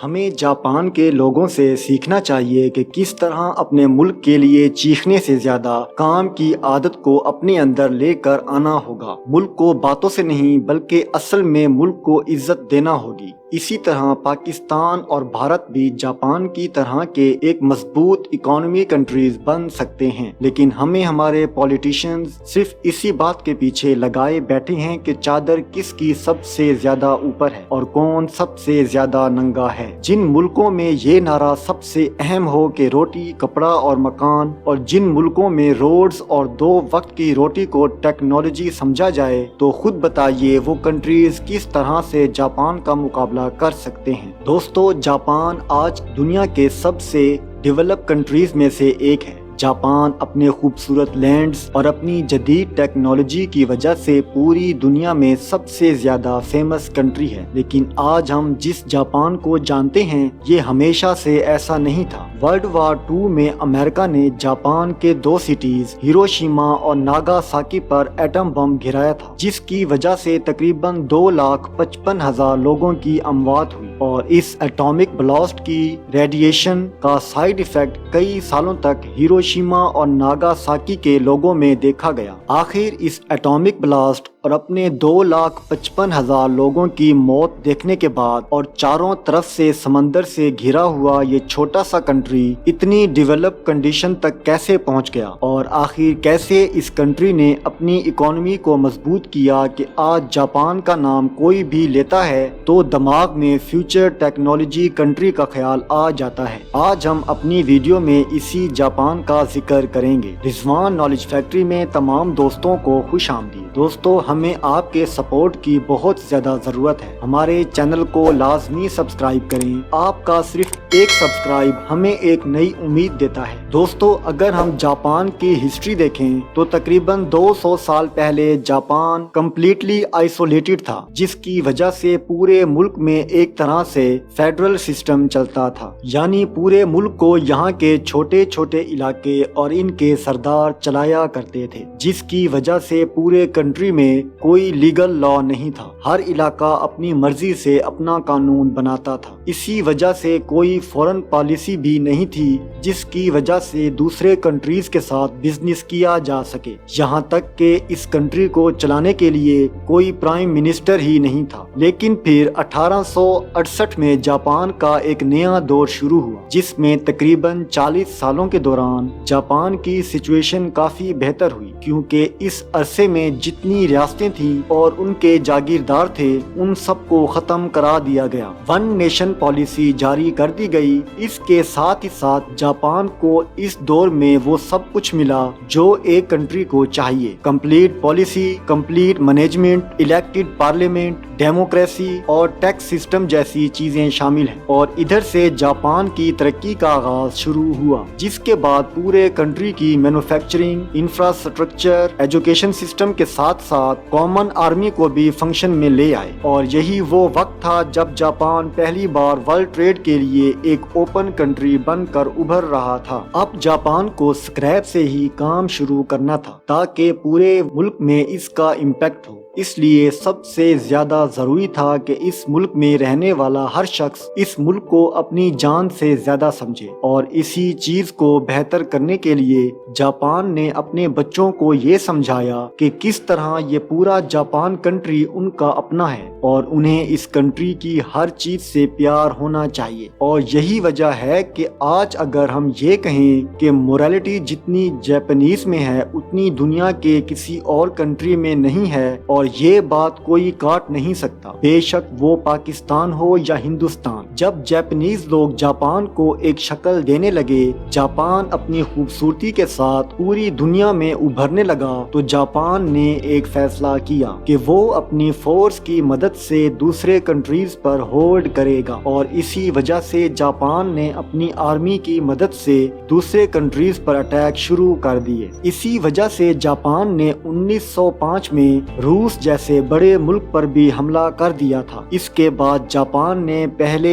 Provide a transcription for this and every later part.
ہمیں جاپان کے لوگوں سے سیکھنا چاہیے کہ کس طرح اپنے ملک کے لیے چیخنے سے زیادہ کام کی عادت کو اپنے اندر لے کر آنا ہوگا۔ ملک کو باتوں سے نہیں بلکہ اصل میں ملک کو عزت دینا ہوگی۔ اسی طرح پاکستان اور بھارت بھی جاپان کی طرح کے ایک مضبوط اکانومی کنٹریز بن سکتے ہیں، لیکن ہمیں ہمارے پولیٹیشنز صرف اسی بات کے پیچھے لگائے بیٹھے ہیں کہ چادر کس کی سب سے زیادہ اوپر ہے اور کون سب سے زیادہ ننگا ہے۔ جن ملکوں میں یہ نعرہ سب سے اہم ہو کہ روٹی، کپڑا اور مکان، اور جن ملکوں میں روڈز اور 2 وقت کی روٹی کو ٹیکنالوجی سمجھا جائے، تو خود بتائیے وہ کنٹریز کس طرح سے جاپان کا مقابلہ کر سکتے ہیں۔ دوستو، جاپان آج دنیا کے سب سے ڈیولپ کنٹریز میں سے ایک ہے۔ جاپان اپنے خوبصورت لینڈز اور اپنی جدید ٹیکنالوجی کی وجہ سے پوری دنیا میں سب سے زیادہ فیمس کنٹری ہے، لیکن آج ہم جس جاپان کو جانتے ہیں یہ ہمیشہ سے ایسا نہیں تھا۔ ورلڈ وار 2 میں امریکہ نے جاپان کے 2 سٹیز ہیروشیما اور ناگاساکی پر ایٹم بم گرایا تھا، جس کی وجہ سے تقریباً 2,55,000 لوگوں کی اموات ہوئی، اور اس ایٹامک بلاسٹ کی ریڈیشن کا سائیڈ ایفیکٹ کئی سالوں تک ہیروشیما اور ناگاساکی کے لوگوں میں دیکھا گیا۔ آخر اس ایٹامک بلاسٹ اور اپنے 2,55,000 لوگوں کی موت دیکھنے کے بعد اور چاروں طرف سے سمندر سے گھرا ہوا یہ چھوٹا سا کنٹری اتنی ڈیولپ کنڈیشن تک کیسے پہنچ گیا، اور آخر کیسے اس کنٹری نے اپنی اکانومی کو مضبوط کیا کہ آج جاپان کا نام کوئی بھی لیتا ہے تو دماغ میں فیوچر ٹیکنالوجی کنٹری کا خیال آ جاتا ہے۔ آج ہم اپنی ویڈیو میں اسی جاپان کا ذکر کریں گے۔ رضوان نالج فیکٹری میں تمام دوستوں کو خوش آمدید۔ دوستو، ہمیں آپ کے سپورٹ کی بہت زیادہ ضرورت ہے۔ ہمارے چینل کو لازمی سبسکرائب کریں۔ آپ کا صرف ایک سبسکرائب ہمیں ایک نئی امید دیتا ہے۔ دوستو، اگر ہم جاپان کی ہسٹری دیکھیں تو تقریباً 200 سال پہلے جاپان کمپلیٹلی آئسولیٹڈ تھا، جس کی وجہ سے پورے ملک میں ایک طرح سے فیڈرل سسٹم چلتا تھا، یعنی پورے ملک کو یہاں کے چھوٹے چھوٹے علاقے اور ان کے سردار چلایا کرتے تھے، جس کی وجہ سے پورے کنٹری میں کوئی لیگل لا نہیں تھا۔ ہر علاقہ اپنی مرضی سے اپنا قانون بناتا تھا۔ اسی وجہ سے کوئی فورن پالیسی بھی نہیں تھی جس کی وجہ سے دوسرے کنٹریز کے ساتھ بزنس کیا جا سکے، یہاں تک کہ اس کنٹری کو چلانے کے لیے کوئی پرائم منسٹر ہی نہیں تھا۔ لیکن پھر 1868 میں جاپان کا ایک نیا دور شروع ہوا، جس میں تقریباً 40 سالوں کے دوران جاپان کی سچویشن کافی بہتر ہوئی، کیونکہ اس عرصے میں جتنی ریاستیں تھیں اور ان کے جاگیردار تھے ان سب کو ختم کرا دیا گیا۔ ون نیشن پالیسی جاری کر دی گئی۔ اس کے ساتھ ہی ساتھ جاپان کو اس دور میں وہ سب کچھ ملا جو ایک کنٹری کو چاہیے: complete policy, complete management, elected parliament, democracy اور ٹیکس سسٹم جیسی چیزیں شامل ہیں۔ اور ادھر سے جاپان کی ترقی کا آغاز شروع ہوا، جس کے بعد پورے کنٹری کی مینوفیکچرنگ، انفراسٹرکچر، ایجوکیشن سسٹم کے ساتھ ساتھ کامن آرمی کو بھی فنکشن میں لے آئے۔ اور یہی وہ وقت تھا جب جاپان پہلی بار ورلڈ ٹریڈ کے لیے ایک اوپن کنٹری بن کر ابھر رہا تھا۔ اب جاپان کو سکریپ سے ہی کام شروع کرنا تھا تاکہ پورے ملک میں اس کا امپیکٹ ہو۔ اس لیے سب سے زیادہ ضروری تھا کہ اس ملک میں رہنے والا ہر شخص اس ملک کو اپنی جان سے زیادہ سمجھے، اور اسی چیز کو بہتر کرنے کے لیے جاپان نے اپنے بچوں کو یہ سمجھایا کہ کس طرح یہ پورا جاپان کنٹری ان کا اپنا ہے اور انہیں اس کنٹری کی ہر چیز سے پیار ہونا چاہیے۔ اور یہی وجہ ہے کہ آج اگر ہم یہ کہیں کہ مورالٹی جتنی جاپانیز میں ہے اتنی دنیا کے کسی اور کنٹری میں نہیں ہے، اور یہ بات کوئی کاٹ نہیں سکتا، بے شک وہ پاکستان ہو یا ہندوستان۔ جب جاپانیز لوگ جاپان کو ایک شکل دینے لگے، جاپان اپنی خوبصورتی کے ساتھ پوری دنیا میں ابھرنے لگا، تو جاپان نے ایک فیصلہ کیا کہ وہ اپنی فورس کی مدد سے دوسرے کنٹریز پر ہولڈ کرے گا، اور اسی وجہ سے جاپان نے اپنی آرمی کی مدد سے دوسرے کنٹریز پر اٹیک شروع کر دیے۔ اسی وجہ سے جاپان نے 1905 میں روس جیسے بڑے ملک پر بھی حملہ کر دیا تھا۔ اس کے بعد جاپان نے پہلے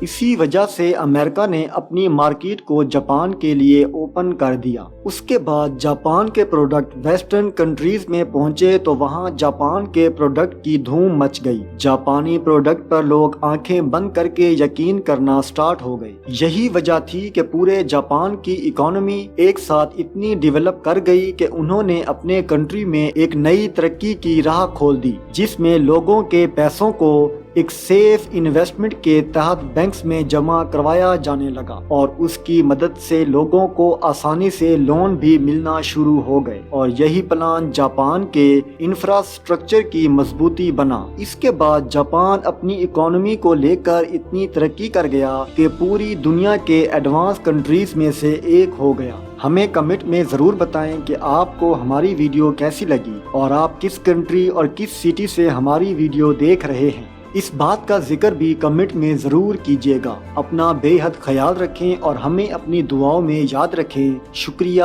اسی وجہ سے امریکہ نے اپنی مارکیٹ کو جاپان کے لیے اوپن کر دیا۔ اس کے بعد جاپان کے پروڈکٹ ویسٹرن کنٹریز میں پہنچے تو وہاں جاپان کے پروڈکٹ کی دھوم مچ گئی۔ جاپانی پروڈکٹ پر لوگ آنکھیں بند کر کے یقین کرنا سٹارٹ ہو گئے۔ یہی وجہ تھی کہ پورے جاپان کی اکانومی ایک ساتھ اتنی ڈیولپ کر گئی کہ انہوں نے اپنے کنٹری میں ایک نئی ترقی کی راہ کھول دی، جس میں لوگوں کے پیسوں کو ایک سیف انویسٹمنٹ کے تحت بینکس میں جمع کروایا جانے لگا، اور اس کی مدد سے لوگوں کو آسانی سے لون بھی ملنا شروع ہو گئے، اور یہی پلان جاپان کے انفراسٹرکچر کی مضبوطی بنا۔ اس کے بعد جاپان اپنی اکانومی کو لے کر اتنی ترقی کر گیا کہ پوری دنیا کے ایڈوانس کنٹریز میں سے ایک ہو گیا۔ ہمیں کمنٹ میں ضرور بتائیں کہ آپ کو ہماری ویڈیو کیسی لگی اور آپ کس کنٹری اور کس سٹی سے ہماری ویڈیو دیکھ رہے ہیں۔ اس بات کا ذکر بھی کمنٹ میں ضرور کیجیے گا۔ اپنا بے حد خیال رکھیں اور ہمیں اپنی دعاؤں میں یاد رکھیں۔ شکریہ